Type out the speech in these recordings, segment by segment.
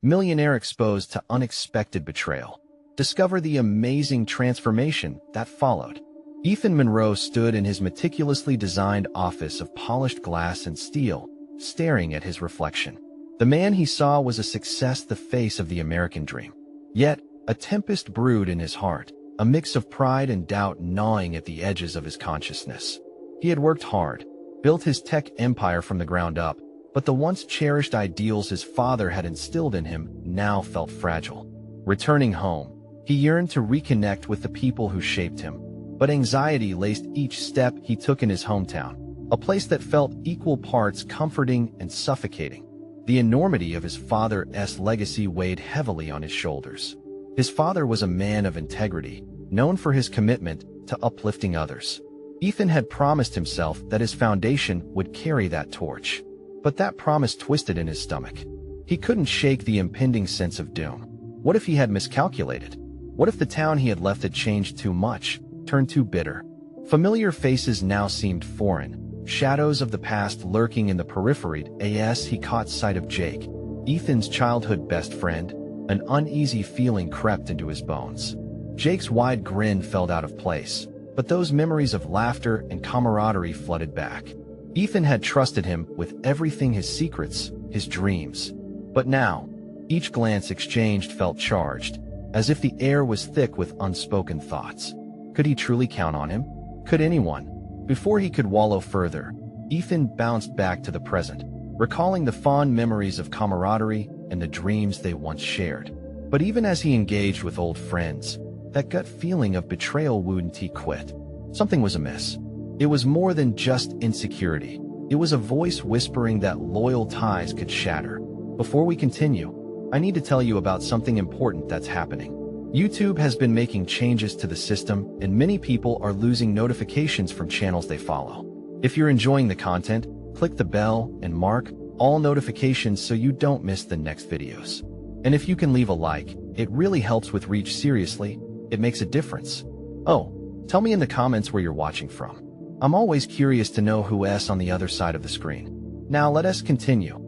Millionaire exposed to unexpected betrayal. Discover the amazing transformation that followed. Ethan Monroe stood in his meticulously designed office of polished glass and steel, staring at his reflection. The man he saw was a success, the face of the American dream. Yet, a tempest brewed in his heart, a mix of pride and doubt gnawing at the edges of his consciousness. He had worked hard, built his tech empire from the ground up, but the once cherished ideals his father had instilled in him now felt fragile. Returning home, he yearned to reconnect with the people who shaped him, but anxiety laced each step he took in his hometown, a place that felt equal parts comforting and suffocating. The enormity of his father's legacy weighed heavily on his shoulders. His father was a man of integrity, known for his commitment to uplifting others. Ethan had promised himself that his foundation would carry that torch. But that promise twisted in his stomach. He couldn't shake the impending sense of doom. What if he had miscalculated? What if the town he had left had changed too much, turned too bitter? Familiar faces now seemed foreign, shadows of the past lurking in the periphery. As he caught sight of Jake, Ethan's childhood best friend, an uneasy feeling crept into his bones. Jake's wide grin fell out of place, but those memories of laughter and camaraderie flooded back. Ethan had trusted him with everything, his secrets, his dreams. But now, each glance exchanged felt charged, as if the air was thick with unspoken thoughts. Could he truly count on him? Could anyone? Before he could wallow further, Ethan bounced back to the present, recalling the fond memories of camaraderie and the dreams they once shared. But even as he engaged with old friends, that gut feeling of betrayal wouldn't he quit. Something was amiss. It was more than just insecurity. It was a voice whispering that loyal ties could shatter. Before we continue, I need to tell you about something important that's happening. YouTube has been making changes to the system, and many people are losing notifications from channels they follow. If you're enjoying the content, click the bell and mark all notifications so you don't miss the next videos. And if you can leave a like, it really helps with reach. Seriously, it makes a difference. Oh, tell me in the comments where you're watching from. I'm always curious to know who's on the other side of the screen. Now let us continue.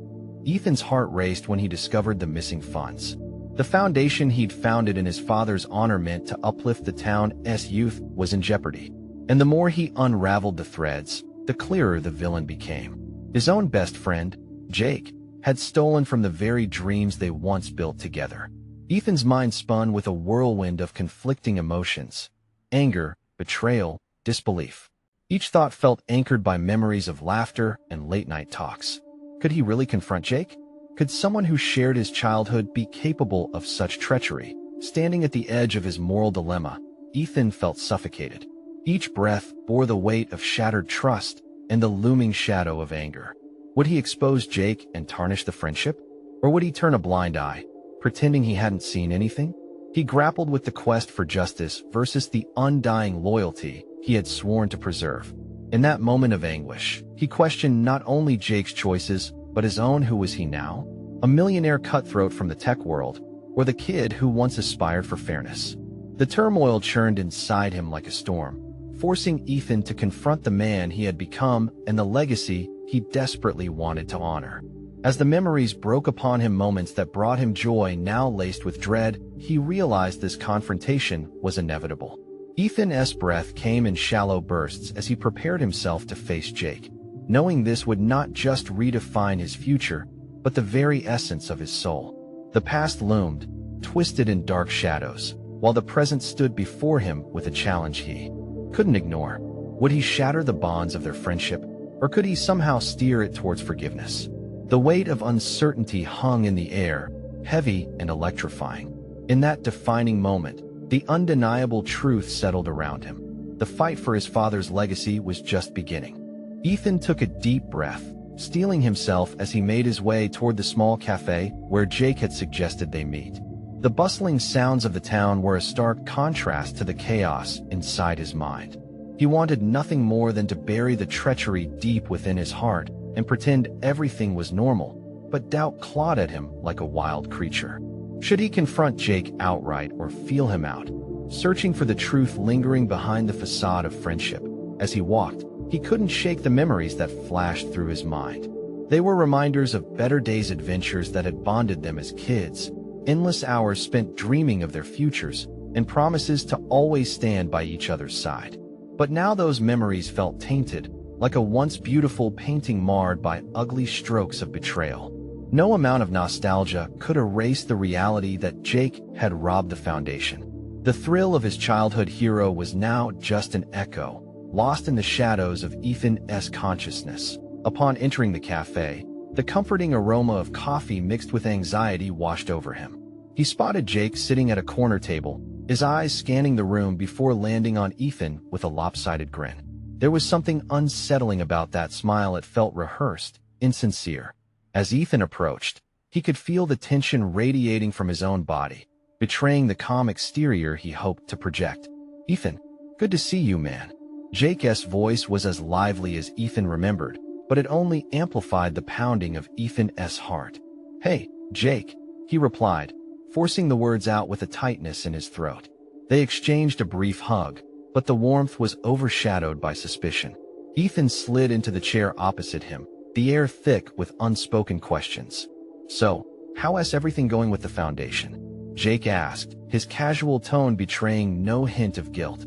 Ethan's heart raced when he discovered the missing funds. The foundation he'd founded in his father's honor, meant to uplift the town's youth, was in jeopardy. And the more he unraveled the threads, the clearer the villain became. His own best friend, Jake, had stolen from the very dreams they once built together. Ethan's mind spun with a whirlwind of conflicting emotions: anger, betrayal, disbelief. Each thought felt anchored by memories of laughter and late-night talks. Could he really confront Jake? Could someone who shared his childhood be capable of such treachery? Standing at the edge of his moral dilemma, Ethan felt suffocated. Each breath bore the weight of shattered trust and the looming shadow of anger. Would he expose Jake and tarnish the friendship? Or would he turn a blind eye, pretending he hadn't seen anything? He grappled with the quest for justice versus the undying loyalty he had sworn to preserve. In that moment of anguish, he questioned not only Jake's choices, but his own. Who was he now? A millionaire cutthroat from the tech world, or the kid who once aspired for fairness? The turmoil churned inside him like a storm, forcing Ethan to confront the man he had become and the legacy he desperately wanted to honor. As the memories broke upon him, moments that brought him joy now laced with dread, he realized this confrontation was inevitable. Ethan's breath came in shallow bursts as he prepared himself to face Jake, knowing this would not just redefine his future, but the very essence of his soul. The past loomed, twisted in dark shadows, while the present stood before him with a challenge he couldn't ignore. Would he shatter the bonds of their friendship, or could he somehow steer it towards forgiveness? The weight of uncertainty hung in the air, heavy and electrifying. In that defining moment, the undeniable truth settled around him. The fight for his father's legacy was just beginning. Ethan took a deep breath, steeling himself as he made his way toward the small cafe where Jake had suggested they meet. The bustling sounds of the town were a stark contrast to the chaos inside his mind. He wanted nothing more than to bury the treachery deep within his heart and pretend everything was normal, but doubt clawed at him like a wild creature. Should he confront Jake outright or feel him out, searching for the truth lingering behind the facade of friendship? As he walked, he couldn't shake the memories that flashed through his mind. They were reminders of better days adventures that had bonded them as kids, endless hours spent dreaming of their futures, and promises to always stand by each other's side. But now those memories felt tainted, like a once beautiful painting marred by ugly strokes of betrayal. No amount of nostalgia could erase the reality that Jake had robbed the foundation. The thrill of his childhood hero was now just an echo, lost in the shadows of Ethan's consciousness. Upon entering the cafe, the comforting aroma of coffee mixed with anxiety washed over him. He spotted Jake sitting at a corner table, his eyes scanning the room before landing on Ethan with a lopsided grin. There was something unsettling about that smile. It felt rehearsed, insincere. As Ethan approached, he could feel the tension radiating from his own body, betraying the calm exterior he hoped to project. "Ethan, good to see you, man." Jake's voice was as lively as Ethan remembered, but it only amplified the pounding of Ethan's heart. "Hey, Jake," he replied, forcing the words out with a tightness in his throat. They exchanged a brief hug, but the warmth was overshadowed by suspicion. Ethan slid into the chair opposite him, the air thick with unspoken questions. "So, how is everything going with the foundation?" Jake asked, his casual tone betraying no hint of guilt.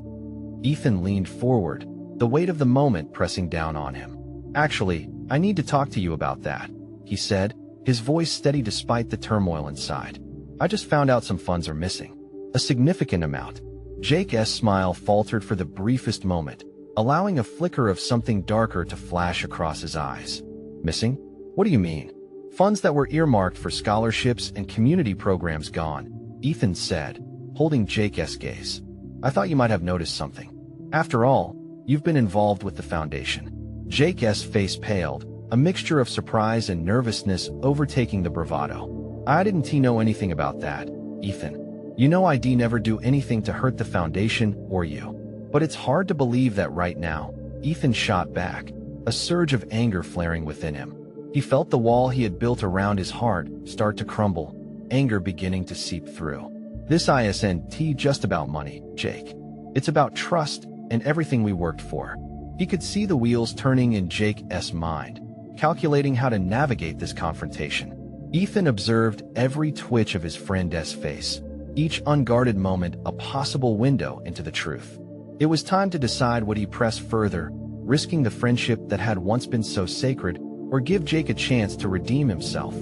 Ethan leaned forward, the weight of the moment pressing down on him. "Actually, I need to talk to you about that," he said, his voice steady despite the turmoil inside. "I just found out some funds are missing. A significant amount." Jake's smile faltered for the briefest moment, allowing a flicker of something darker to flash across his eyes. "Missing? What do you mean?" "Funds that were earmarked for scholarships and community programs gone," Ethan said, holding Jake's gaze. "I thought you might have noticed something. After all, you've been involved with the foundation." Jake's face paled, a mixture of surprise and nervousness overtaking the bravado. "I didn't know anything about that, Ethan. You know I'd never do anything to hurt the foundation or you." "But it's hard to believe that right now," Ethan shot back, a surge of anger flaring within him. He felt the wall he had built around his heart start to crumble, anger beginning to seep through. "This isn't just about money, Jake. It's about trust and everything we worked for." He could see the wheels turning in Jake's mind, calculating how to navigate this confrontation. Ethan observed every twitch of his friend's face, each unguarded moment a possible window into the truth. It was time to decide, would he press further, risking the friendship that had once been so sacred, or give Jake a chance to redeem himself?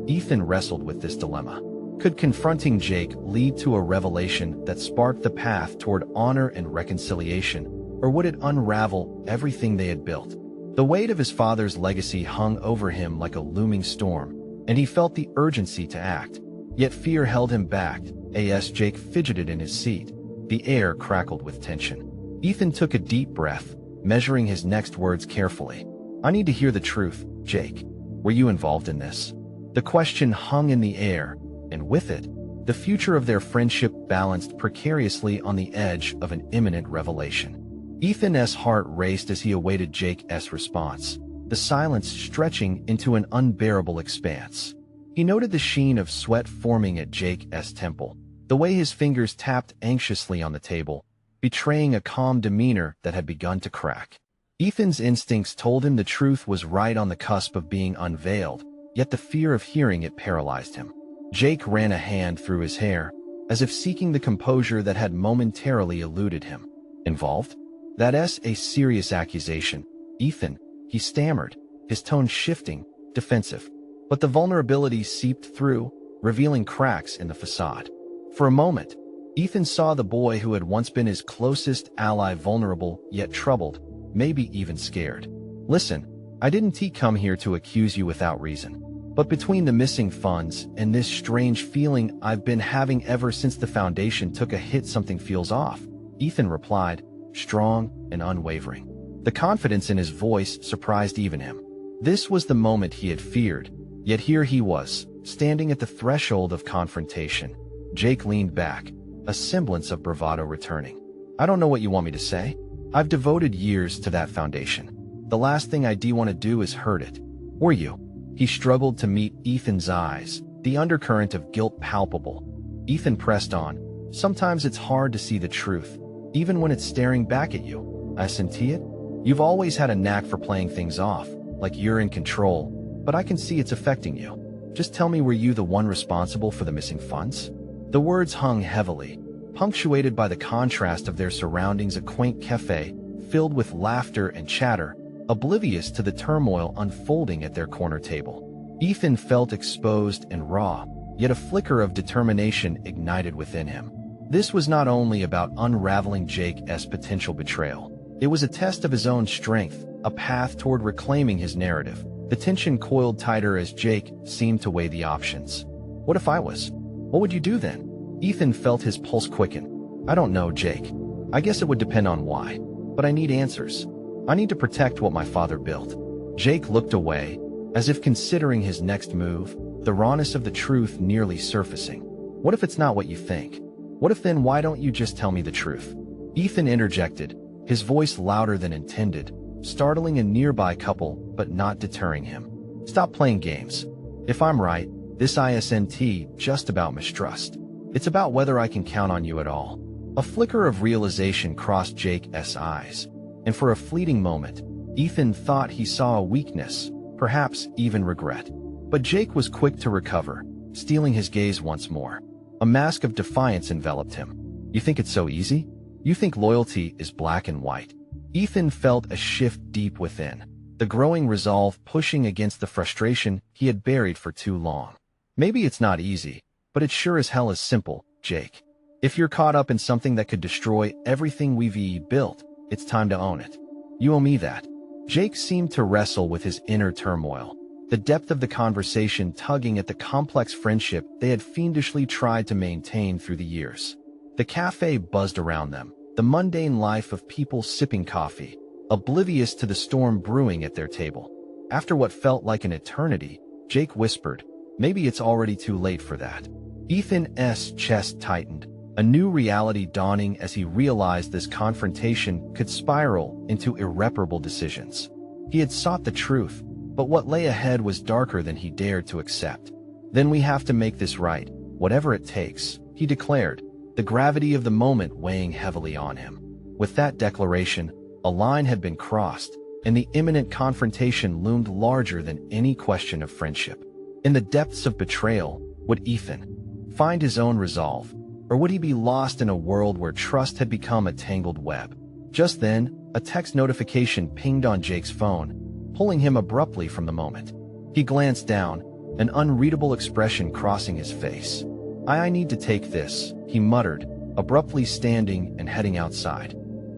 Ethan wrestled with this dilemma. Could confronting Jake lead to a revelation that sparked the path toward honor and reconciliation, or would it unravel everything they had built? The weight of his father's legacy hung over him like a looming storm, and he felt the urgency to act. Yet fear held him back. As Jake fidgeted in his seat, the air crackled with tension. Ethan took a deep breath, measuring his next words carefully. "I need to hear the truth, Jake. Were you involved in this?" The question hung in the air, and with it, the future of their friendship balanced precariously on the edge of an imminent revelation. Ethan's heart raced as he awaited Jake's response, the silence stretching into an unbearable expanse. He noted the sheen of sweat forming at Jake's temple, the way his fingers tapped anxiously on the table, betraying a calm demeanor that had begun to crack. Ethan's instincts told him the truth was right on the cusp of being unveiled, yet the fear of hearing it paralyzed him. Jake ran a hand through his hair, as if seeking the composure that had momentarily eluded him. "Involved? That's a serious accusation, Ethan," he stammered, his tone shifting, defensive. But the vulnerability seeped through, revealing cracks in the facade. For a moment, Ethan saw the boy who had once been his closest ally vulnerable, yet troubled, maybe even scared. "Listen, I didn't come here to accuse you without reason. But between the missing funds and this strange feeling I've been having ever since the foundation took a hit, something feels off," Ethan replied, strong and unwavering. The confidence in his voice surprised even him. This was the moment he had feared, yet here he was, standing at the threshold of confrontation. Jake leaned back, a semblance of bravado returning. "I don't know what you want me to say. I've devoted years to that foundation. The last thing I want to do is hurt it. Or you." He struggled to meet Ethan's eyes, the undercurrent of guilt palpable. Ethan pressed on. "Sometimes it's hard to see the truth, even when it's staring back at you. I senti it. You've always had a knack for playing things off, like you're in control. but I can see it's affecting you. Just tell me, were you the one responsible for the missing funds? The words hung heavily, punctuated by the contrast of their surroundings, a quaint cafe filled with laughter and chatter, oblivious to the turmoil unfolding at their corner table. Ethan felt exposed and raw, yet a flicker of determination ignited within him. This was not only about unraveling Jake's potential betrayal. It was a test of his own strength, a path toward reclaiming his narrative. The tension coiled tighter as Jake seemed to weigh the options. What if I was? What would you do then? Ethan felt his pulse quicken. I don't know, Jake. I guess it would depend on why. But I need answers. I need to protect what my father built. Jake looked away, as if considering his next move, the rawness of the truth nearly surfacing. What if it's not what you think? What if then why don't you just tell me the truth? Ethan interjected, his voice louder than intended, startling a nearby couple but not deterring him. Stop playing games. If I'm right, this isn't just about mistrust. It's about whether I can count on you at all. A flicker of realization crossed Jake's eyes, and for a fleeting moment, Ethan thought he saw a weakness, perhaps even regret. But Jake was quick to recover, stealing his gaze once more. A mask of defiance enveloped him. You think it's so easy? You think loyalty is black and white? Ethan felt a shift deep within, the growing resolve pushing against the frustration he had buried for too long. Maybe it's not easy, but it sure as hell is simple, Jake. If you're caught up in something that could destroy everything we've built, it's time to own it. You owe me that. Jake seemed to wrestle with his inner turmoil, the depth of the conversation tugging at the complex friendship they had fiendishly tried to maintain through the years. The cafe buzzed around them, the mundane life of people sipping coffee, oblivious to the storm brewing at their table. After what felt like an eternity, Jake whispered, maybe it's already too late for that. Ethan's chest tightened, a new reality dawning as he realized this confrontation could spiral into irreparable decisions. He had sought the truth, but what lay ahead was darker than he dared to accept. Then we have to make this right, whatever it takes, he declared, the gravity of the moment weighing heavily on him. With that declaration, a line had been crossed, and the imminent confrontation loomed larger than any question of friendship. In the depths of betrayal, would Ethan find his own resolve, or would he be lost in a world where trust had become a tangled web? Just then, a text notification pinged on Jake's phone, pulling him abruptly from the moment. He glanced down, an unreadable expression crossing his face. I need to take this, he muttered, abruptly standing and heading outside.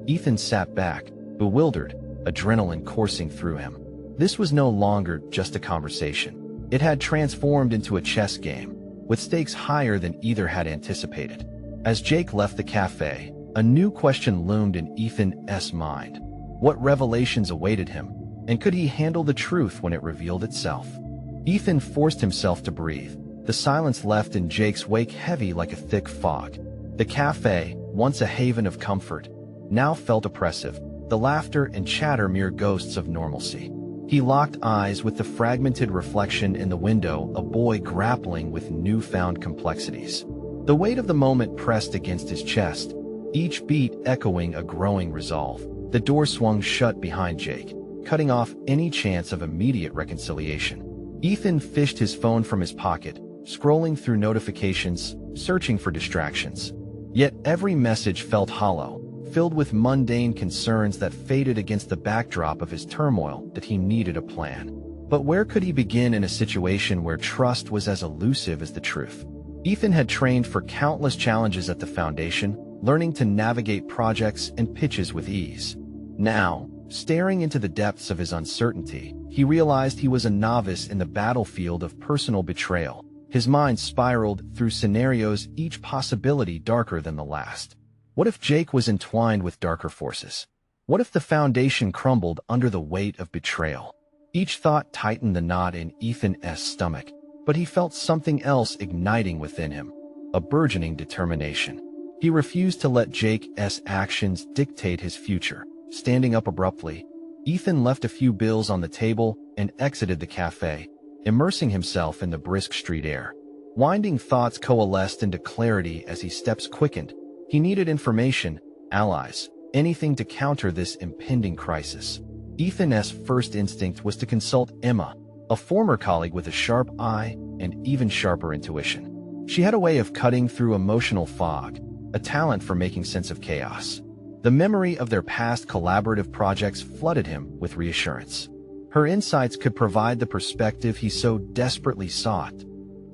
Ethan sat back, bewildered, adrenaline coursing through him. This was no longer just a conversation. It had transformed into a chess game, with stakes higher than either had anticipated. As Jake left the cafe, a new question loomed in Ethan's mind. What revelations awaited him, and could he handle the truth when it revealed itself? Ethan forced himself to breathe, the silence left in Jake's wake heavy like a thick fog. The cafe, once a haven of comfort, now felt oppressive, the laughter and chatter mere ghosts of normalcy. He locked eyes with the fragmented reflection in the window, a boy grappling with newfound complexities. The weight of the moment pressed against his chest, each beat echoing a growing resolve. The door swung shut behind Jake, cutting off any chance of immediate reconciliation. Ethan fished his phone from his pocket, scrolling through notifications, searching for distractions. Yet every message felt hollow, filled with mundane concerns that faded against the backdrop of his turmoil that he needed a plan. But where could he begin in a situation where trust was as elusive as the truth? Ethan had trained for countless challenges at the foundation, learning to navigate projects and pitches with ease. Now, staring into the depths of his uncertainty, he realized he was a novice in the battlefield of personal betrayal. His mind spiraled through scenarios, each possibility darker than the last. What if Jake was entwined with darker forces? What if the foundation crumbled under the weight of betrayal? Each thought tightened the knot in Ethan's stomach, but he felt something else igniting within him, a burgeoning determination. He refused to let Jake's actions dictate his future. Standing up abruptly, Ethan left a few bills on the table and exited the cafe, immersing himself in the brisk street air. Winding thoughts coalesced into clarity as his steps quickened. He needed information, allies, anything to counter this impending crisis. Ethan's first instinct was to consult Emma, a former colleague with a sharp eye and even sharper intuition. She had a way of cutting through emotional fog, a talent for making sense of chaos. The memory of their past collaborative projects flooded him with reassurance. Her insights could provide the perspective he so desperately sought.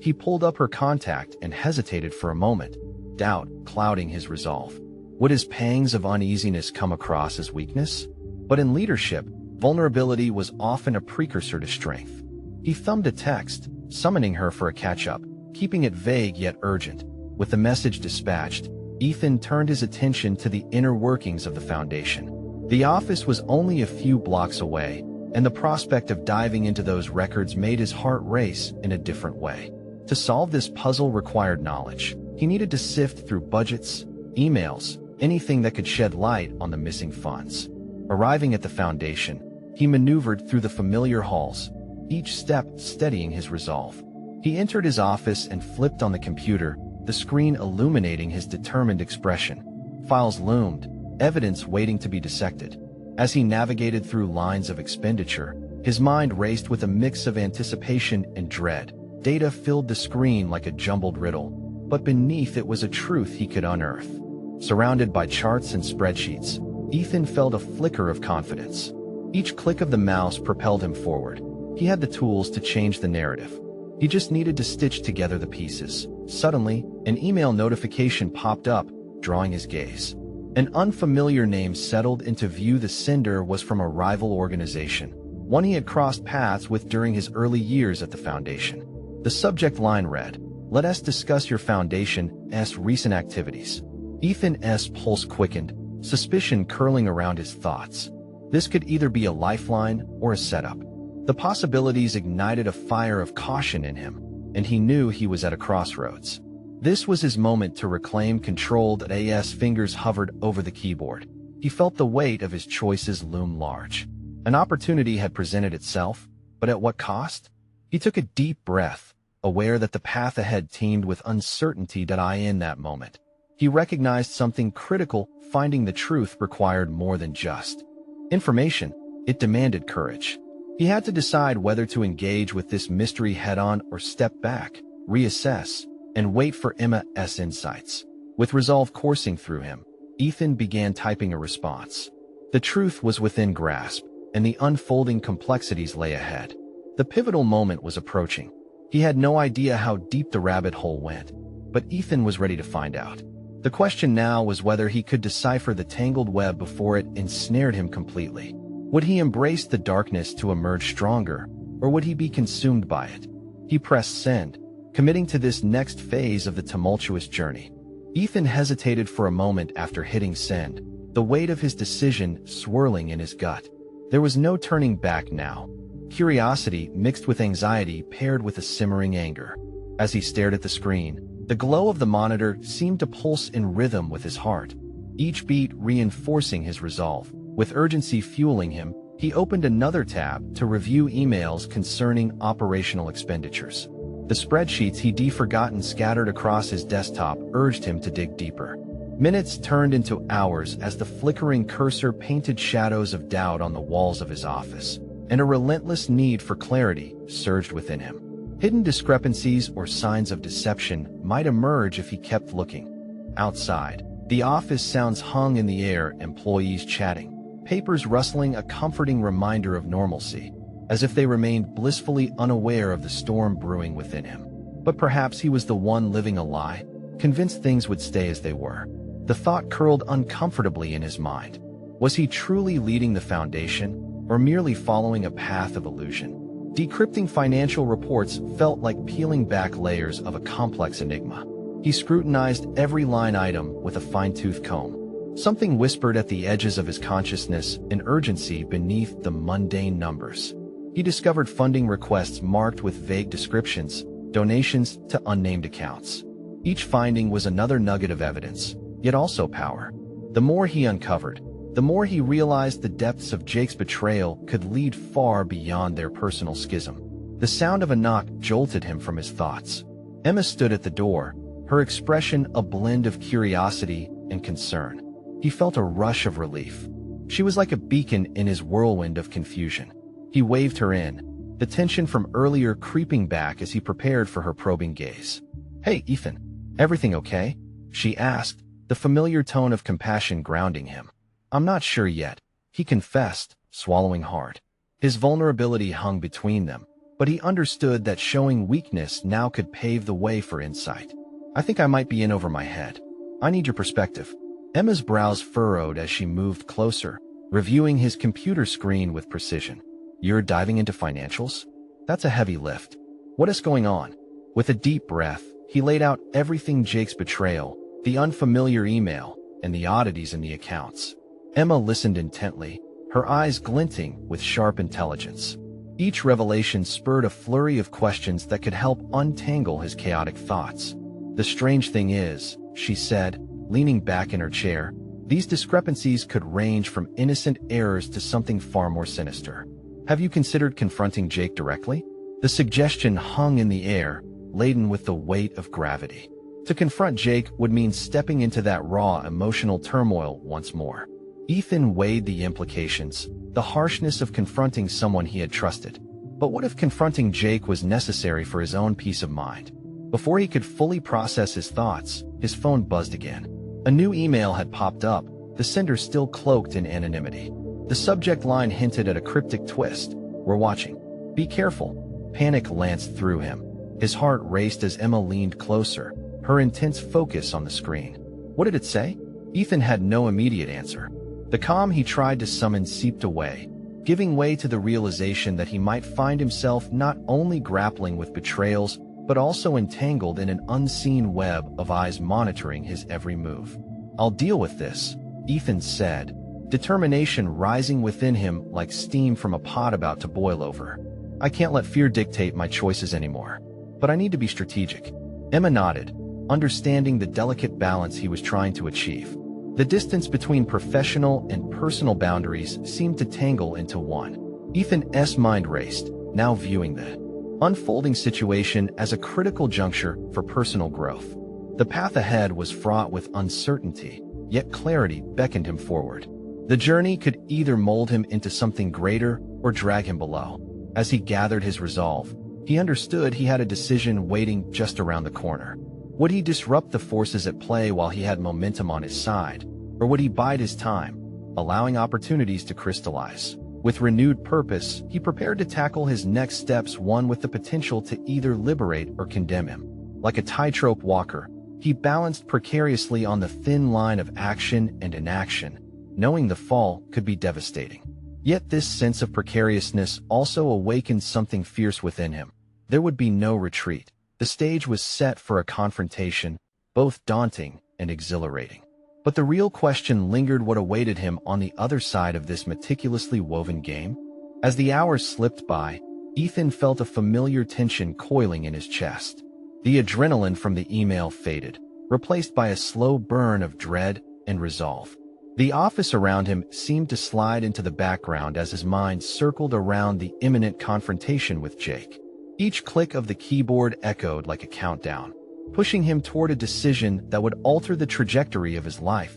He pulled up her contact and hesitated for a moment, doubt clouding his resolve. Would his pangs of uneasiness come across as weakness? But in leadership, vulnerability was often a precursor to strength. He thumbed a text, summoning her for a catch-up, keeping it vague yet urgent. With the message dispatched, Ethan turned his attention to the inner workings of the foundation. The office was only a few blocks away, and the prospect of diving into those records made his heart race in a different way. To solve this puzzle required knowledge. He needed to sift through budgets, emails, anything that could shed light on the missing funds. Arriving at the foundation, he maneuvered through the familiar halls, each step steadying his resolve. He entered his office and flipped on the computer, the screen illuminating his determined expression. Files loomed, evidence waiting to be dissected. As he navigated through lines of expenditure, his mind raced with a mix of anticipation and dread. Data filled the screen like a jumbled riddle, but beneath it was a truth he could unearth. Surrounded by charts and spreadsheets, Ethan felt a flicker of confidence. Each click of the mouse propelled him forward. He had the tools to change the narrative. He just needed to stitch together the pieces. Suddenly, an email notification popped up, drawing his gaze. An unfamiliar name settled into view. The sender was from a rival organization, one he had crossed paths with during his early years at the foundation. The subject line read, "Let us discuss your foundation's recent activities." Ethan's pulse quickened, suspicion curling around his thoughts. This could either be a lifeline or a setup. The possibilities ignited a fire of caution in him, and he knew he was at a crossroads. This was his moment to reclaim control. As fingers hovered over the keyboard, he felt the weight of his choices loom large. An opportunity had presented itself, but at what cost? He took a deep breath, aware that the path ahead teemed with uncertainty. In that moment, he recognized something critical. Finding the truth required more than just information. It demanded courage. He had to decide whether to engage with this mystery head-on or step back, reassess, and wait for Emma's insights. With resolve coursing through him, Ethan began typing a response. The truth was within grasp, and the unfolding complexities lay ahead. The pivotal moment was approaching. He had no idea how deep the rabbit hole went, but Ethan was ready to find out. The question now was whether he could decipher the tangled web before it ensnared him completely. Would he embrace the darkness to emerge stronger, or would he be consumed by it? He pressed send, committing to this next phase of the tumultuous journey. Ethan hesitated for a moment after hitting send, the weight of his decision swirling in his gut. There was no turning back now. Curiosity mixed with anxiety paired with a simmering anger. As he stared at the screen, the glow of the monitor seemed to pulse in rhythm with his heart, each beat reinforcing his resolve. With urgency fueling him, he opened another tab to review emails concerning operational expenditures. The spreadsheets he'd forgotten scattered across his desktop urged him to dig deeper. Minutes turned into hours as the flickering cursor painted shadows of doubt on the walls of his office, and a relentless need for clarity surged within him. Hidden discrepancies or signs of deception might emerge if he kept looking. Outside, the office sounds hung in the air, employees chatting, papers rustling, a comforting reminder of normalcy, as if they remained blissfully unaware of the storm brewing within him. But perhaps he was the one living a lie, convinced things would stay as they were. The thought curled uncomfortably in his mind. Was he truly leading the foundation, or merely following a path of illusion? Decrypting financial reports felt like peeling back layers of a complex enigma. He scrutinized every line item with a fine-tooth comb. Something whispered at the edges of his consciousness, an urgency beneath the mundane numbers. He discovered funding requests marked with vague descriptions, donations to unnamed accounts. Each finding was another nugget of evidence, yet also power. The more he uncovered, the more he realized the depths of Jake's betrayal could lead far beyond their personal schism. The sound of a knock jolted him from his thoughts. Emma stood at the door, her expression a blend of curiosity and concern. He felt a rush of relief. She was like a beacon in his whirlwind of confusion. He waved her in, the tension from earlier creeping back as he prepared for her probing gaze. "Hey, Ethan, everything okay?" she asked, the familiar tone of compassion grounding him. "I'm not sure yet," he confessed, swallowing hard. His vulnerability hung between them, but he understood that showing weakness now could pave the way for insight. "I think I might be in over my head. I need your perspective." Emma's brows furrowed as she moved closer, reviewing his computer screen with precision. "You're diving into financials? That's a heavy lift. What is going on?" With a deep breath, he laid out everything: Jake's betrayal, the unfamiliar email, and the oddities in the accounts. Emma listened intently, her eyes glinting with sharp intelligence. Each revelation spurred a flurry of questions that could help untangle his chaotic thoughts. "The strange thing is," she said, leaning back in her chair, "these discrepancies could range from innocent errors to something far more sinister. Have you considered confronting Jake directly?" The suggestion hung in the air, laden with the weight of gravity. To confront Jake would mean stepping into that raw emotional turmoil once more. Ethan weighed the implications, the harshness of confronting someone he had trusted. But what if confronting Jake was necessary for his own peace of mind? Before he could fully process his thoughts, his phone buzzed again. A new email had popped up, the sender still cloaked in anonymity. The subject line hinted at a cryptic twist. "We're watching. Be careful." Panic lanced through him. His heart raced as Emma leaned closer, her intense focus on the screen. What did it say? Ethan had no immediate answer. The calm he tried to summon seeped away, giving way to the realization that he might find himself not only grappling with betrayals, but also entangled in an unseen web of eyes monitoring his every move. "I'll deal with this," Ethan said, determination rising within him like steam from a pot about to boil over. "I can't let fear dictate my choices anymore. But I need to be strategic." Emma nodded, understanding the delicate balance he was trying to achieve. The distance between professional and personal boundaries seemed to tangle into one. Ethan's mind raced, now viewing the unfolding situation as a critical juncture for personal growth. The path ahead was fraught with uncertainty, yet clarity beckoned him forward. The journey could either mold him into something greater or drag him below. As he gathered his resolve, he understood he had a decision waiting just around the corner. Would he disrupt the forces at play while he had momentum on his side, or would he bide his time, allowing opportunities to crystallize? With renewed purpose, he prepared to tackle his next steps, one with the potential to either liberate or condemn him. Like a tightrope walker, he balanced precariously on the thin line of action and inaction, knowing the fall could be devastating. Yet this sense of precariousness also awakened something fierce within him. There would be no retreat. The stage was set for a confrontation, both daunting and exhilarating. But the real question lingered: what awaited him on the other side of this meticulously woven game? As the hours slipped by, Ethan felt a familiar tension coiling in his chest. The adrenaline from the email faded, replaced by a slow burn of dread and resolve. The office around him seemed to slide into the background as his mind circled around the imminent confrontation with Jake. Each click of the keyboard echoed like a countdown, pushing him toward a decision that would alter the trajectory of his life.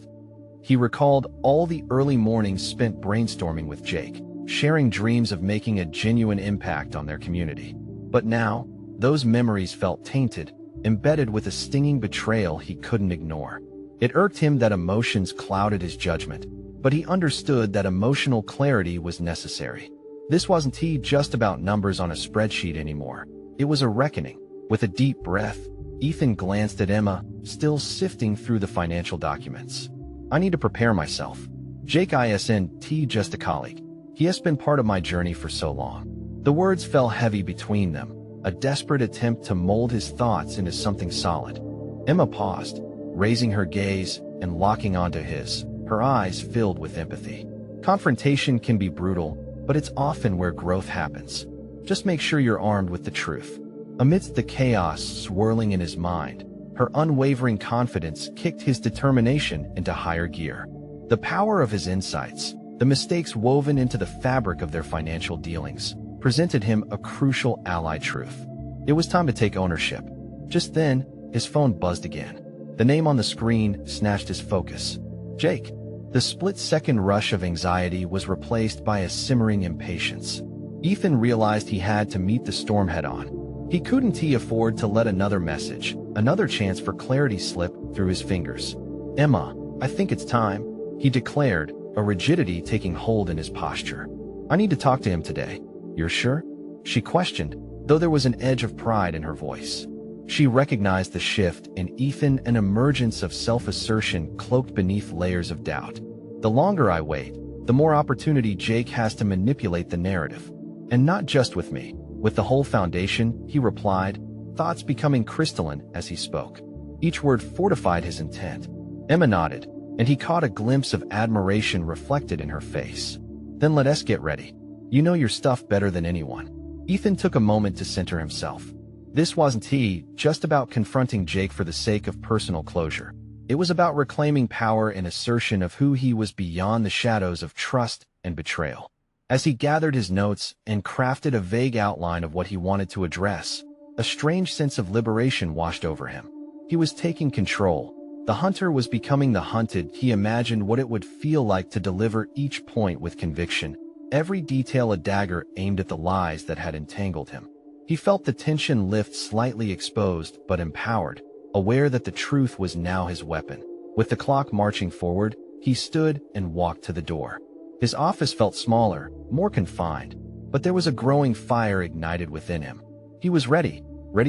He recalled all the early mornings spent brainstorming with Jake, sharing dreams of making a genuine impact on their community. But now, those memories felt tainted, embedded with a stinging betrayal he couldn't ignore. It irked him that emotions clouded his judgment, but he understood that emotional clarity was necessary. This wasn't just about numbers on a spreadsheet anymore. It was a reckoning. With a deep breath, Ethan glanced at Emma, still sifting through the financial documents. "I need to prepare myself. Jake isn't just a colleague. He has been part of my journey for so long." The words fell heavy between them, a desperate attempt to mold his thoughts into something solid. Emma paused, raising her gaze and locking onto his, her eyes filled with empathy. Confrontation can be brutal, but it's often where growth happens. Just make sure you're armed with the truth. Amidst the chaos swirling in his mind, her unwavering confidence kicked his determination into higher gear. The power of his insights, the mistakes woven into the fabric of their financial dealings, presented him a crucial allied truth. It was time to take ownership. Just then, his phone buzzed again. The name on the screen snatched his focus. Jake. The split-second rush of anxiety was replaced by a simmering impatience. Ethan realized he had to meet the storm head-on. He couldn't afford to let another message, another chance for clarity slip through his fingers. "Emma, I think it's time," he declared, a rigidity taking hold in his posture. "I need to talk to him today." "You're sure?" she questioned, though there was an edge of pride in her voice. She recognized the shift in Ethan, an emergence of self-assertion cloaked beneath layers of doubt. "The longer I wait, the more opportunity Jake has to manipulate the narrative. And not just with me, with the whole foundation," he replied, thoughts becoming crystalline as he spoke. Each word fortified his intent. Emma nodded, and he caught a glimpse of admiration reflected in her face. "Then let us get ready. You know your stuff better than anyone." Ethan took a moment to center himself. This wasn't just about confronting Jake for the sake of personal closure. It was about reclaiming power and assertion of who he was beyond the shadows of trust and betrayal. As he gathered his notes and crafted a vague outline of what he wanted to address, a strange sense of liberation washed over him. He was taking control. The hunter was becoming the hunted. He imagined what it would feel like to deliver each point with conviction, every detail a dagger aimed at the lies that had entangled him. He felt the tension lift, slightly exposed but empowered, aware that the truth was now his weapon. With the clock marching forward, he stood and walked to the door. His office felt smaller, more confined, but there was a growing fire ignited within him. He was ready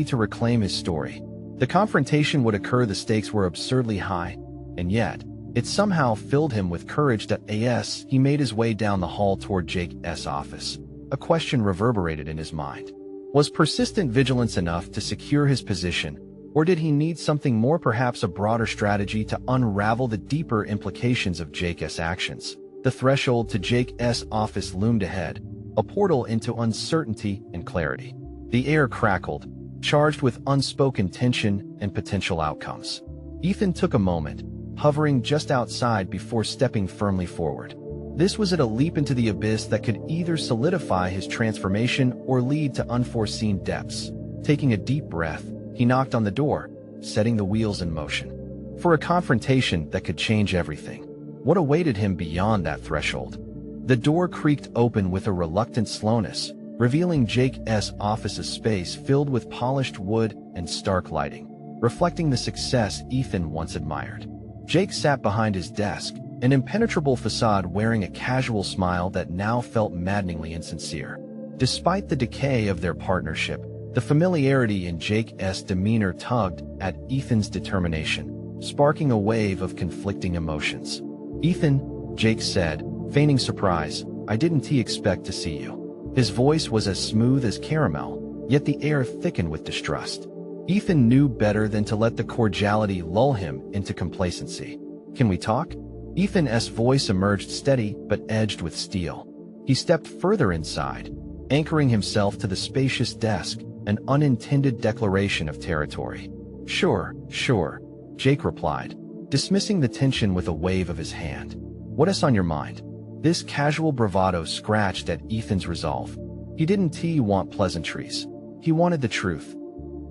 to reclaim his story. The confrontation would occur, the stakes were absurdly high, and yet, it somehow filled him with courage. As he made his way down the hall toward Jake's office, a question reverberated in his mind. Was persistent vigilance enough to secure his position, or did he need something more, perhaps a broader strategy to unravel the deeper implications of Jake's actions? The threshold to Jake's office loomed ahead, a portal into uncertainty and clarity. The air crackled, charged with unspoken tension and potential outcomes. Ethan took a moment, hovering just outside before stepping firmly forward. This was a leap into the abyss that could either solidify his transformation or lead to unforeseen depths. Taking a deep breath, he knocked on the door, setting the wheels in motion. For a confrontation that could change everything. What awaited him beyond that threshold? The door creaked open with a reluctant slowness, revealing Jake's office's space filled with polished wood and stark lighting, reflecting the success Ethan once admired. Jake sat behind his desk, an impenetrable facade, wearing a casual smile that now felt maddeningly insincere. Despite the decay of their partnership, the familiarity in Jake's demeanor tugged at Ethan's determination, sparking a wave of conflicting emotions. "Ethan," Jake said, feigning surprise, "I didn't expect to see you." His voice was as smooth as caramel, yet the air thickened with distrust. Ethan knew better than to let the cordiality lull him into complacency. "Can we talk?" Ethan's voice emerged steady but edged with steel. He stepped further inside, anchoring himself to the spacious desk, an unintended declaration of territory. Sure, Jake replied, dismissing the tension with a wave of his hand. "What's on your mind?" This casual bravado scratched at Ethan's resolve. He didn't want pleasantries. He wanted the truth.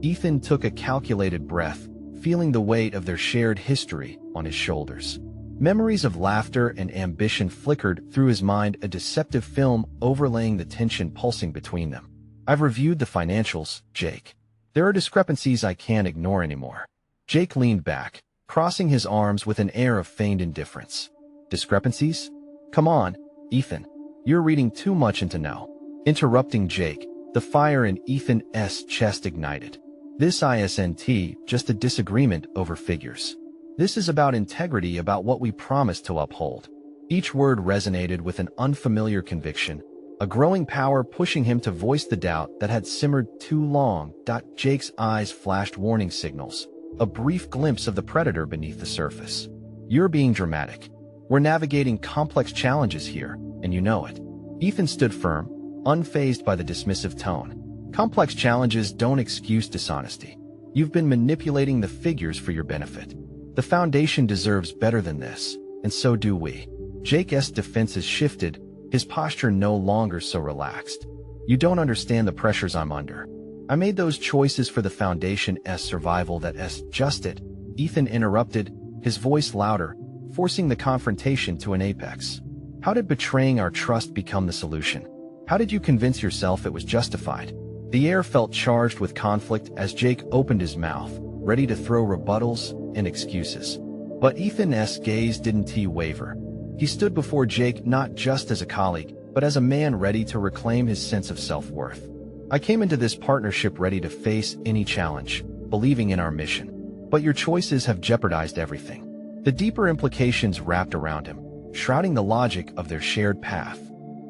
Ethan took a calculated breath, feeling the weight of their shared history on his shoulders. Memories of laughter and ambition flickered through his mind, a deceptive film overlaying the tension pulsing between them. "I've reviewed the financials, Jake. There are discrepancies I can't ignore anymore." Jake leaned back, crossing his arms with an air of feigned indifference. "Discrepancies? Come on, Ethan. You're reading too much into know." Interrupting Jake, the fire in Ethan's chest ignited. "This isn't just a disagreement over figures. This is about integrity, about what we promised to uphold." Each word resonated with an unfamiliar conviction, a growing power pushing him to voice the doubt that had simmered too long. Jake's eyes flashed warning signals, a brief glimpse of the predator beneath the surface. "You're being dramatic. We're navigating complex challenges here, and you know it." Ethan stood firm, unfazed by the dismissive tone. "Complex challenges don't excuse dishonesty. You've been manipulating the figures for your benefit. The foundation deserves better than this, and so do we." Jake's defenses shifted, his posture no longer so relaxed. "You don't understand the pressures I'm under. I made those choices for the foundation's survival. That's just it." Ethan interrupted, his voice louder, forcing the confrontation to an apex. "How did betraying our trust become the solution?" How did you convince yourself it was justified? The air felt charged with conflict as Jake opened his mouth, ready to throw rebuttals and excuses. But Ethan's gaze didn't waver. He stood before Jake not just as a colleague, but as a man ready to reclaim his sense of self-worth. I came into this partnership ready to face any challenge, believing in our mission. But your choices have jeopardized everything. The deeper implications wrapped around him, shrouding the logic of their shared path.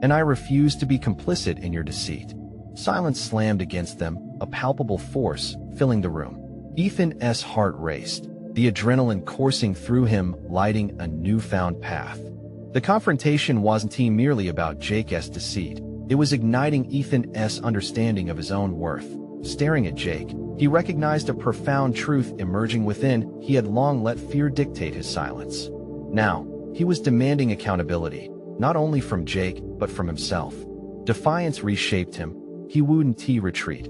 And I refuse to be complicit in your deceit. Silence slammed against them, a palpable force filling the room. Ethan's heart raced, the adrenaline coursing through him, lighting a newfound path. The confrontation wasn't merely about Jake's deceit. It was igniting Ethan's understanding of his own worth. Staring at Jake, he recognized a profound truth emerging within. He had long let fear dictate his silence. Now, he was demanding accountability, not only from Jake, but from himself. Defiance reshaped him. He wouldn't retreat.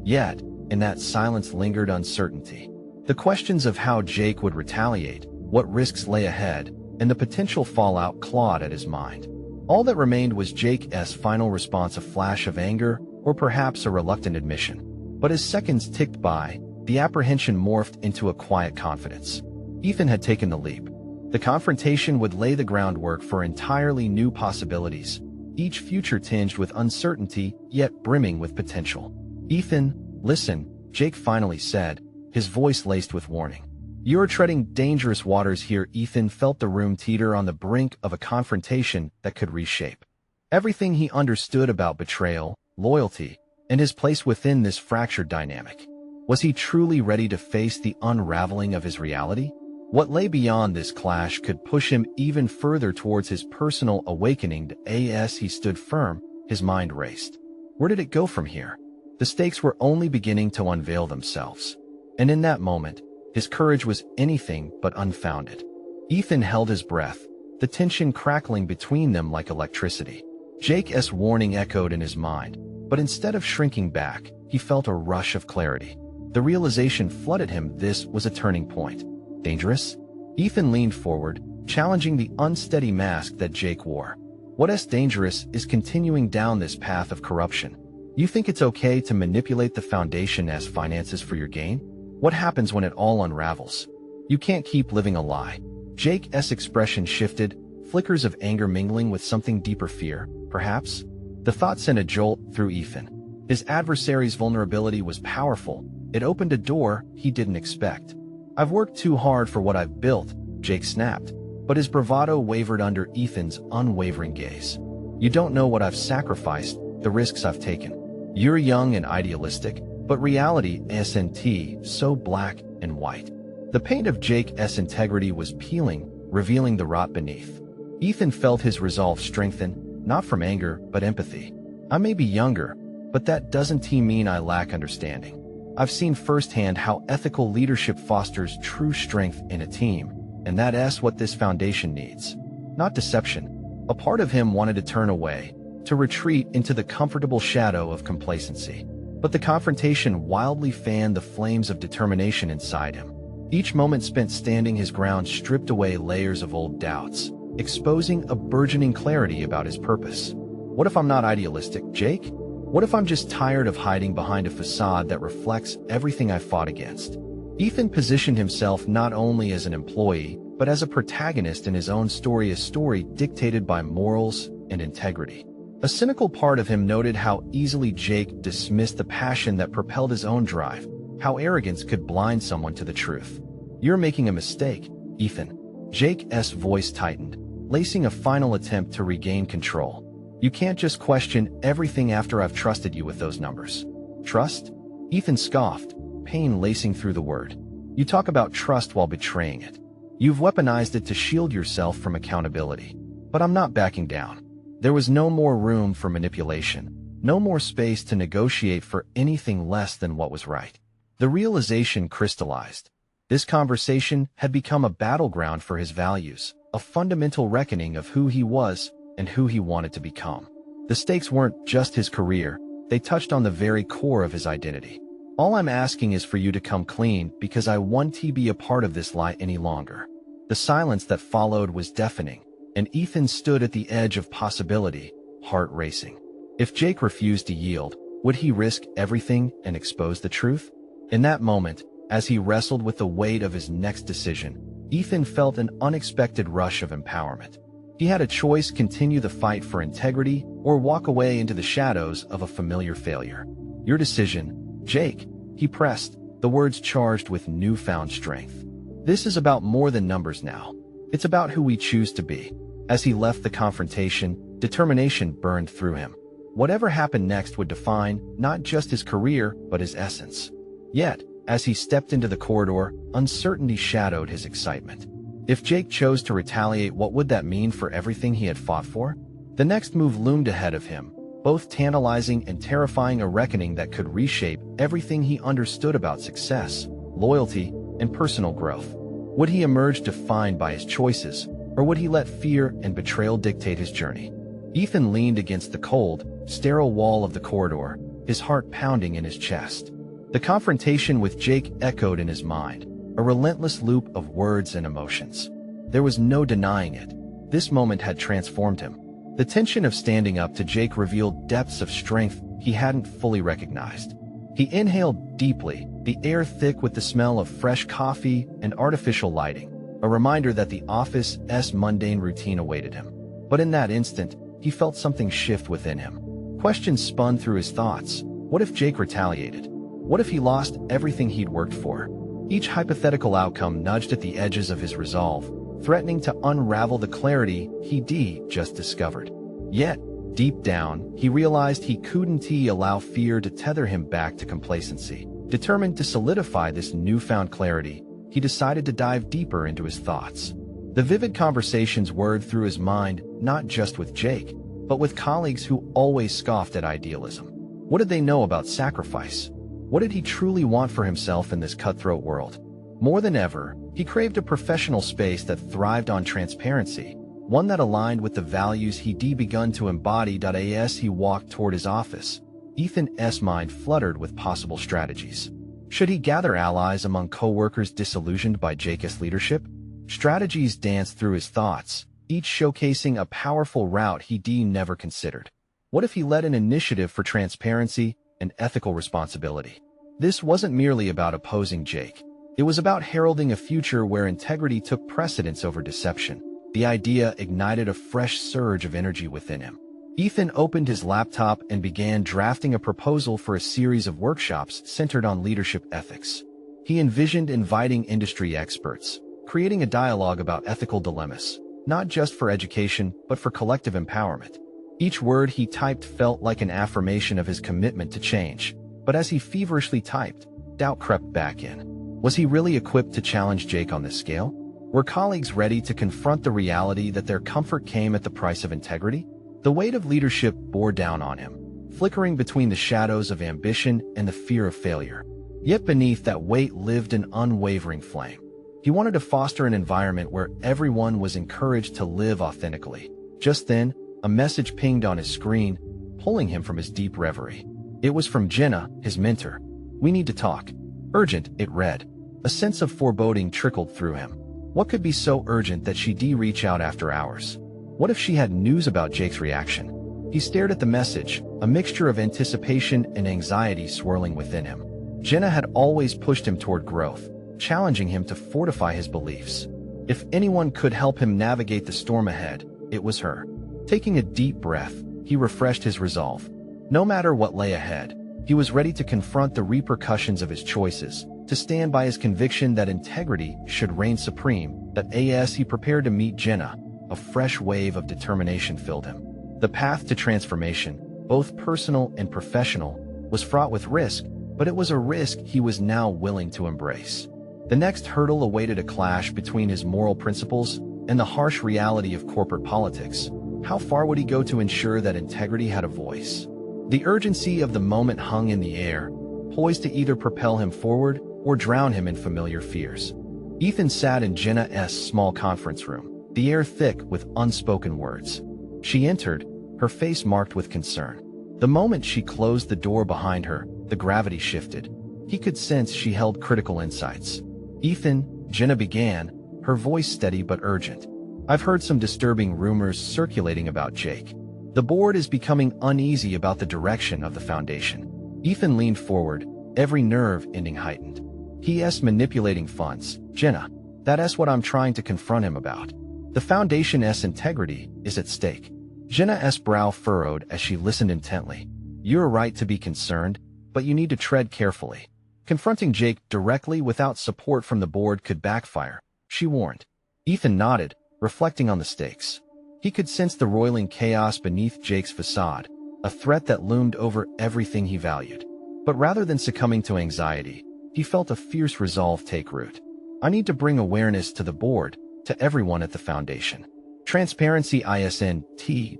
Yet, in that silence lingered uncertainty. The questions of how Jake would retaliate, what risks lay ahead, and the potential fallout clawed at his mind. All that remained was Jake's final response, a flash of anger, or perhaps a reluctant admission. But as seconds ticked by, the apprehension morphed into a quiet confidence. Ethan had taken the leap. The confrontation would lay the groundwork for entirely new possibilities, each future tinged with uncertainty, yet brimming with potential. "Ethan, listen," Jake finally said, his voice laced with warning. "You're treading dangerous waters here." Ethan felt the room teeter on the brink of a confrontation that could reshape everything he understood about betrayal, loyalty, and his place within this fractured dynamic. Was he truly ready to face the unraveling of his reality? What lay beyond this clash could push him even further towards his personal awakening. As he stood firm, his mind raced. Where did it go from here? The stakes were only beginning to unveil themselves. And in that moment, his courage was anything but unfounded. Ethan held his breath, the tension crackling between them like electricity. Jake's warning echoed in his mind, but instead of shrinking back, he felt a rush of clarity. The realization flooded him: this was a turning point. Dangerous? Ethan leaned forward, challenging the unsteady mask that Jake wore. What's dangerous is continuing down this path of corruption. You think it's okay to manipulate the foundation as finances for your gain? What happens when it all unravels? You can't keep living a lie. Jake's expression shifted, flickers of anger mingling with something deeper: fear, perhaps? The thought sent a jolt through Ethan. His adversary's vulnerability was powerful. It opened a door he didn't expect. "I've worked too hard for what I've built," Jake snapped, but his bravado wavered under Ethan's unwavering gaze. "You don't know what I've sacrificed, the risks I've taken. You're young and idealistic, but reality isn't so black and white." The paint of Jake's integrity was peeling, revealing the rot beneath. Ethan felt his resolve strengthen, not from anger, but empathy. "I may be younger, but that doesn't mean I lack understanding. I've seen firsthand how ethical leadership fosters true strength in a team, and that's what this foundation needs. Not deception." A part of him wanted to turn away, to retreat into the comfortable shadow of complacency. But the confrontation wildly fanned the flames of determination inside him. Each moment spent standing his ground stripped away layers of old doubts, exposing a burgeoning clarity about his purpose. What if I'm not idealistic, Jake? What if I'm just tired of hiding behind a facade that reflects everything I fought against? Ethan positioned himself not only as an employee, but as a protagonist in his own story, a story dictated by morals and integrity. A cynical part of him noted how easily Jake dismissed the passion that propelled his own drive, how arrogance could blind someone to the truth. "You're making a mistake, Ethan." Jake's voice tightened, lacing a final attempt to regain control. "You can't just question everything after I've trusted you with those numbers." "Trust?" Ethan scoffed, pain lacing through the word. "You talk about trust while betraying it. You've weaponized it to shield yourself from accountability. But I'm not backing down." There was no more room for manipulation, no more space to negotiate for anything less than what was right. The realization crystallized. This conversation had become a battleground for his values, a fundamental reckoning of who he was and who he wanted to become. The stakes weren't just his career, they touched on the very core of his identity. "All I'm asking is for you to come clean, because I want to be a part of this lie any longer." The silence that followed was deafening, and Ethan stood at the edge of possibility, heart racing. If Jake refused to yield, would he risk everything and expose the truth? In that moment, as he wrestled with the weight of his next decision, Ethan felt an unexpected rush of empowerment. He had a choice: continue the fight for integrity or walk away into the shadows of a familiar failure. Your decision, Jake, he pressed, the words charged with newfound strength. This is about more than numbers now. It's about who we choose to be. As he left the confrontation, determination burned through him. Whatever happened next would define not just his career, but his essence. Yet, as he stepped into the corridor, uncertainty shadowed his excitement. If Jake chose to retaliate, what would that mean for everything he had fought for? The next move loomed ahead of him, both tantalizing and terrifying, a reckoning that could reshape everything he understood about success, loyalty, and personal growth. Would he emerge defined by his choices, or would he let fear and betrayal dictate his journey? Ethan leaned against the cold, sterile wall of the corridor, his heart pounding in his chest. The confrontation with Jake echoed in his mind, a relentless loop of words and emotions. There was no denying it. This moment had transformed him. The tension of standing up to Jake revealed depths of strength he hadn't fully recognized. He inhaled deeply, the air thick with the smell of fresh coffee and artificial lighting, a reminder that the office's mundane routine awaited him. But in that instant, he felt something shift within him. Questions spun through his thoughts. What if Jake retaliated? What if he lost everything he'd worked for? Each hypothetical outcome nudged at the edges of his resolve, threatening to unravel the clarity he'd just discovered. Yet, deep down, he realized he couldn't allow fear to tether him back to complacency. Determined to solidify this newfound clarity, he decided to dive deeper into his thoughts. The vivid conversations whirred through his mind, not just with Jake, but with colleagues who always scoffed at idealism. What did they know about sacrifice? What did he truly want for himself in this cutthroat world? More than ever, he craved a professional space that thrived on transparency, one that aligned with the values he'd begun to embody. As he walked toward his office, Ethan's mind fluttered with possible strategies. Should he gather allies among co-workers disillusioned by Jake's leadership? Strategies danced through his thoughts, each showcasing a powerful route he'd never considered. What if he led an initiative for transparency and ethical responsibility? This wasn't merely about opposing Jake. It was about heralding a future where integrity took precedence over deception. The idea ignited a fresh surge of energy within him. Ethan opened his laptop and began drafting a proposal for a series of workshops centered on leadership ethics. He envisioned inviting industry experts, creating a dialogue about ethical dilemmas, not just for education, but for collective empowerment. Each word he typed felt like an affirmation of his commitment to change. But as he feverishly typed, doubt crept back in. Was he really equipped to challenge Jake on this scale? Were colleagues ready to confront the reality that their comfort came at the price of integrity? The weight of leadership bore down on him, flickering between the shadows of ambition and the fear of failure. Yet beneath that weight lived an unwavering flame. He wanted to foster an environment where everyone was encouraged to live authentically. Just then, a message pinged on his screen, pulling him from his deep reverie. It was from Jenna, his mentor. "We need to talk. Urgent," it read. A sense of foreboding trickled through him. What could be so urgent that she'd reach out after hours? What if she had news about Jake's reaction? He stared at the message, a mixture of anticipation and anxiety swirling within him. Jenna had always pushed him toward growth, challenging him to fortify his beliefs. If anyone could help him navigate the storm ahead, it was her. Taking a deep breath, he refreshed his resolve. No matter what lay ahead, he was ready to confront the repercussions of his choices, to stand by his conviction that integrity should reign supreme. As he prepared to meet Jenna, a fresh wave of determination filled him. The path to transformation, both personal and professional, was fraught with risk, but it was a risk he was now willing to embrace. The next hurdle awaited a clash between his moral principles and the harsh reality of corporate politics. How far would he go to ensure that integrity had a voice? The urgency of the moment hung in the air, poised to either propel him forward or drown him in familiar fears. Ethan sat in Jenna's small conference room, the air thick with unspoken words. She entered, her face marked with concern. The moment she closed the door behind her, the gravity shifted. He could sense she held critical insights. "Ethan," Jenna began, her voice steady but urgent. "I've heard some disturbing rumors circulating about Jake. The board is becoming uneasy about the direction of the foundation. Ethan leaned forward, every nerve ending heightened. He manipulating funds. Jenna, that's what I'm trying to confront him about. The foundation's integrity is at stake. Jenna's brow furrowed as she listened intently. You're right to be concerned, but you need to tread carefully. Confronting Jake directly without support from the board could backfire, she warned. Ethan nodded, reflecting on the stakes. He could sense the roiling chaos beneath Jake's facade, a threat that loomed over everything he valued. But rather than succumbing to anxiety, he felt a fierce resolve take root. I need to bring awareness to the board, to everyone at the foundation. Transparency isn't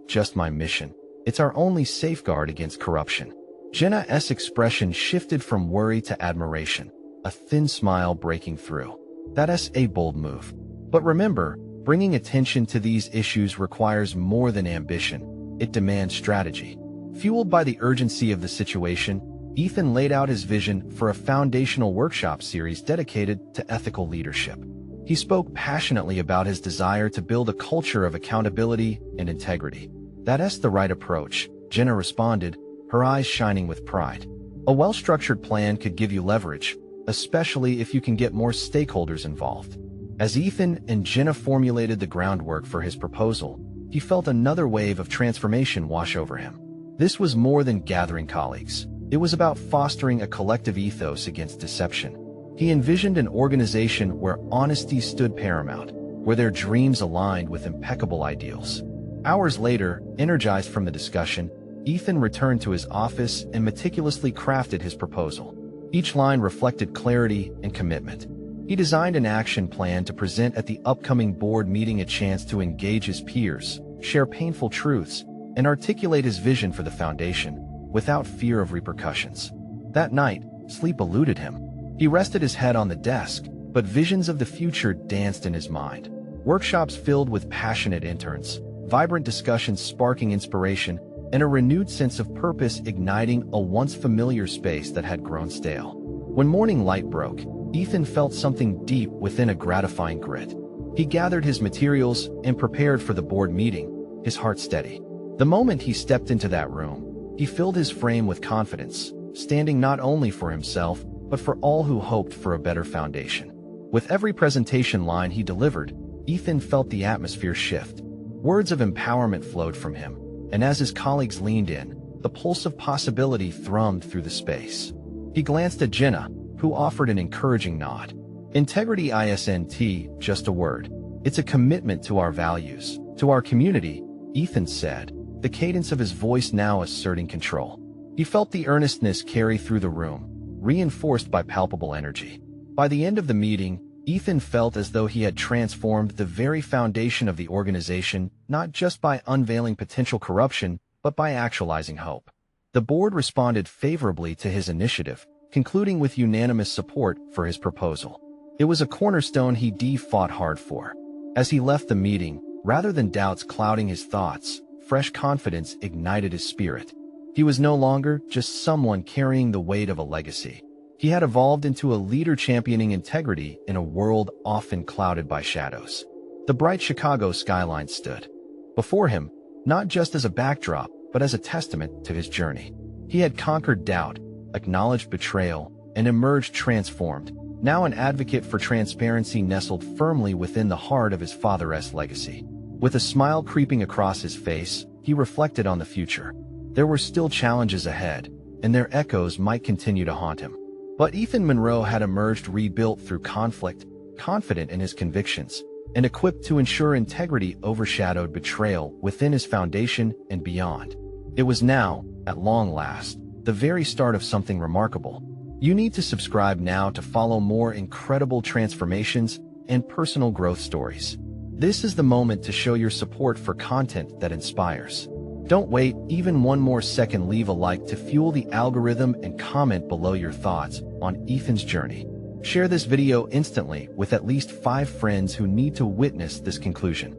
just my mission. It's our only safeguard against corruption. Jenna's expression shifted from worry to admiration, a thin smile breaking through. That's a bold move. But remember, bringing attention to these issues requires more than ambition. It demands strategy. Fueled by the urgency of the situation, Ethan laid out his vision for a foundational workshop series dedicated to ethical leadership. He spoke passionately about his desire to build a culture of accountability and integrity. That's the right approach, Jenna responded, her eyes shining with pride. A well-structured plan could give you leverage, especially if you can get more stakeholders involved. As Ethan and Jenna formulated the groundwork for his proposal, he felt another wave of transformation wash over him. This was more than gathering colleagues. It was about fostering a collective ethos against deception. He envisioned an organization where honesty stood paramount, where their dreams aligned with impeccable ideals. Hours later, energized from the discussion, Ethan returned to his office and meticulously crafted his proposal. Each line reflected clarity and commitment. He designed an action plan to present at the upcoming board meeting, a chance to engage his peers, share painful truths, and articulate his vision for the foundation without fear of repercussions. That night, sleep eluded him. He rested his head on the desk, but visions of the future danced in his mind. Workshops filled with passionate interns, vibrant discussions sparking inspiration, and a renewed sense of purpose igniting a once familiar space that had grown stale. When morning light broke, Ethan felt something deep within, a gratifying grit. He gathered his materials and prepared for the board meeting, his heart steady. The moment he stepped into that room, he filled his frame with confidence, standing not only for himself, but for all who hoped for a better foundation. With every presentation line he delivered, Ethan felt the atmosphere shift. Words of empowerment flowed from him, and as his colleagues leaned in, the pulse of possibility thrummed through the space. He glanced at Jenna, who offered an encouraging nod. Integrity isn't just a word. It's a commitment to our values, to our community, Ethan said, the cadence of his voice now asserting control. He felt the earnestness carry through the room, reinforced by palpable energy. By the end of the meeting, Ethan felt as though he had transformed the very foundation of the organization, not just by unveiling potential corruption, but by actualizing hope. The board responded favorably to his initiative, concluding with unanimous support for his proposal. It was a cornerstone he fought hard for. As he left the meeting, rather than doubts clouding his thoughts, fresh confidence ignited his spirit. He was no longer just someone carrying the weight of a legacy. He had evolved into a leader championing integrity in a world often clouded by shadows. The bright Chicago skyline stood before him, not just as a backdrop, but as a testament to his journey. He had conquered doubt, acknowledged betrayal, and emerged transformed, now an advocate for transparency nestled firmly within the heart of his father's legacy. With a smile creeping across his face, he reflected on the future. There were still challenges ahead, and their echoes might continue to haunt him. But Ethan Monroe had emerged rebuilt through conflict, confident in his convictions, and equipped to ensure integrity overshadowed betrayal within his foundation and beyond. It was now, at long last, the very start of something remarkable. You need to subscribe now to follow more incredible transformations and personal growth stories. This is the moment to show your support for content that inspires. Don't wait even one more second. Leave a like to fuel the algorithm and comment below your thoughts on Ethan's journey. Share this video instantly with at least 5 friends who need to witness this conclusion.